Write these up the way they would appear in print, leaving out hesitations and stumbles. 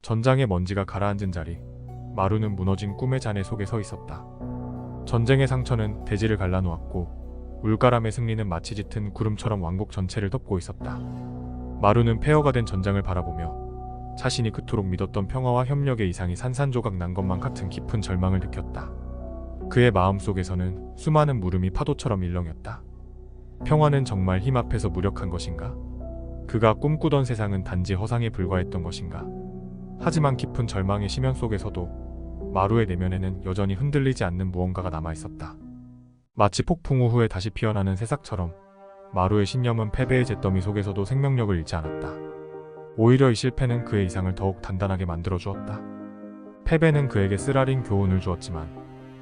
전장의 먼지가 가라앉은 자리, 마루는 무너진 꿈의 잔해 속에 서 있었다. 전쟁의 상처는 대지를 갈라놓았고 울가람의 승리는 마치 짙은 구름처럼 왕국 전체를 덮고 있었다. 마루는 폐허가 된 전장을 바라보며 자신이 그토록 믿었던 평화와 협력의 이상이 산산조각 난 것만 같은 깊은 절망을 느꼈다. 그의 마음속에서는 수많은 물음이 파도처럼 일렁였다. 평화는 정말 힘 앞에서 무력한 것인가? 그가 꿈꾸던 세상은 단지 허상에 불과했던 것인가? 하지만 깊은 절망의 심연 속에서도 마루의 내면에는 여전히 흔들리지 않는 무언가가 남아있었다. 마치 폭풍 후에 다시 피어나는 새싹처럼 마루의 신념은 패배의 잿더미 속에서도 생명력을 잃지 않았다. 오히려 이 실패는 그의 이상을 더욱 단단하게 만들어 주었다. 패배는 그에게 쓰라린 교훈을 주었지만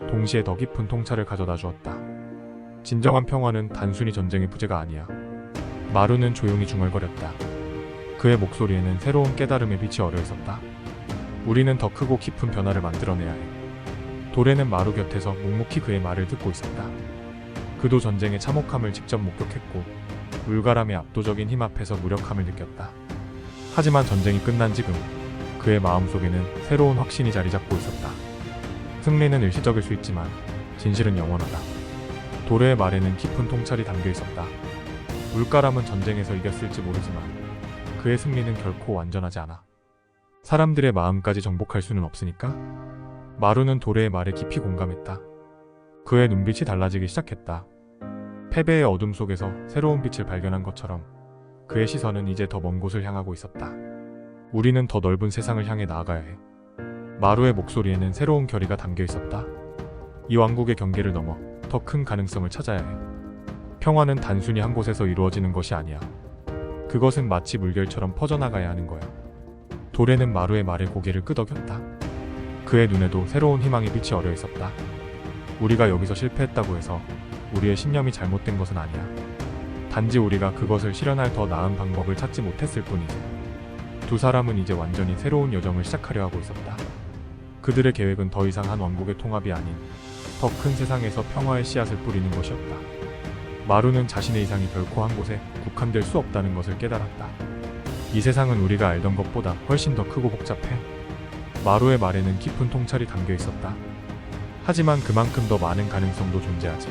동시에 더 깊은 통찰을 가져다 주었다. 진정한 평화는 단순히 전쟁의 부재가 아니야. 마루는 조용히 중얼거렸다. 그의 목소리에는 새로운 깨달음의 빛이 어려 있었다. 우리는 더 크고 깊은 변화를 만들어내야 해. 도레는 마루 곁에서 묵묵히 그의 말을 듣고 있었다. 그도 전쟁의 참혹함을 직접 목격했고 울가람의 압도적인 힘 앞에서 무력함을 느꼈다. 하지만 전쟁이 끝난 지금 그의 마음속에는 새로운 확신이 자리 잡고 있었다. 승리는 일시적일 수 있지만 진실은 영원하다. 도레의 말에는 깊은 통찰이 담겨 있었다. 울가람은 전쟁에서 이겼을지 모르지만 그의 승리는 결코 완전하지 않아. 사람들의 마음까지 정복할 수는 없으니까. 마루는 도레의 말에 깊이 공감했다. 그의 눈빛이 달라지기 시작했다. 패배의 어둠 속에서 새로운 빛을 발견한 것처럼 그의 시선은 이제 더 먼 곳을 향하고 있었다. 우리는 더 넓은 세상을 향해 나아가야 해. 마루의 목소리에는 새로운 결의가 담겨 있었다. 이 왕국의 경계를 넘어 더 큰 가능성을 찾아야 해. 평화는 단순히 한 곳에서 이루어지는 것이 아니야. 그것은 마치 물결처럼 퍼져나가야 하는 거야. 도레는 마루의 말에 고개를 끄덕였다. 그의 눈에도 새로운 희망의 빛이 어려 있었다. 우리가 여기서 실패했다고 해서 우리의 신념이 잘못된 것은 아니야. 단지 우리가 그것을 실현할 더 나은 방법을 찾지 못했을 뿐이지. 두 사람은 이제 완전히 새로운 여정을 시작하려 하고 있었다. 그들의 계획은 더 이상 한 왕국의 통합이 아닌 더 큰 세상에서 평화의 씨앗을 뿌리는 것이었다. 마루는 자신의 이상이 결코 한 곳에 국한될 수 없다는 것을 깨달았다. 이 세상은 우리가 알던 것보다 훨씬 더 크고 복잡해. 마루의 말에는 깊은 통찰이 담겨 있었다. 하지만 그만큼 더 많은 가능성도 존재하지.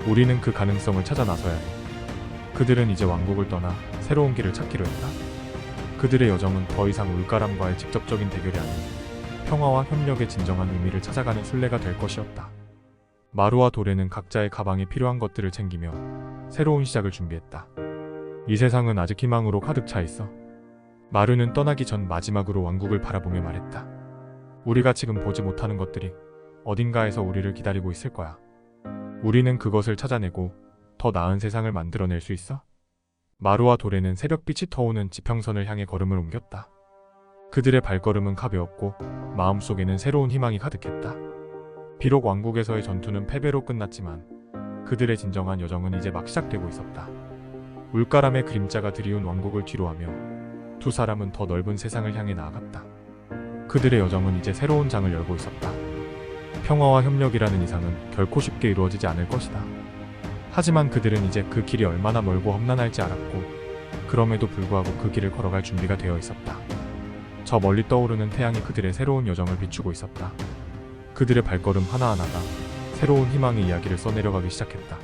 우리는 그 가능성을 찾아 나서야 해. 그들은 이제 왕국을 떠나 새로운 길을 찾기로 했다. 그들의 여정은 더 이상 울가람과의 직접적인 대결이 아닌 평화와 협력의 진정한 의미를 찾아가는 순례가 될 것이었다. 마루와 도레는 각자의 가방에 필요한 것들을 챙기며 새로운 시작을 준비했다. 이 세상은 아직 희망으로 가득 차 있어. 마루는 떠나기 전 마지막으로 왕국을 바라보며 말했다. 우리가 지금 보지 못하는 것들이 어딘가에서 우리를 기다리고 있을 거야. 우리는 그것을 찾아내고 더 나은 세상을 만들어낼 수 있어. 마루와 도레는 새벽빛이 터오는 지평선을 향해 걸음을 옮겼다. 그들의 발걸음은 가벼웠고 마음속에는 새로운 희망이 가득했다. 비록 왕국에서의 전투는 패배로 끝났지만 그들의 진정한 여정은 이제 막 시작되고 있었다. 울가람의 그림자가 드리운 왕국을 뒤로하며 두 사람은 더 넓은 세상을 향해 나아갔다. 그들의 여정은 이제 새로운 장을 열고 있었다. 평화와 협력이라는 이상은 결코 쉽게 이루어지지 않을 것이다. 하지만 그들은 이제 그 길이 얼마나 멀고 험난할지 알았고 그럼에도 불구하고 그 길을 걸어갈 준비가 되어 있었다. 저 멀리 떠오르는 태양이 그들의 새로운 여정을 비추고 있었다. 그들의 발걸음 하나하나가 새로운 희망의 이야기를 써내려가기 시작했다.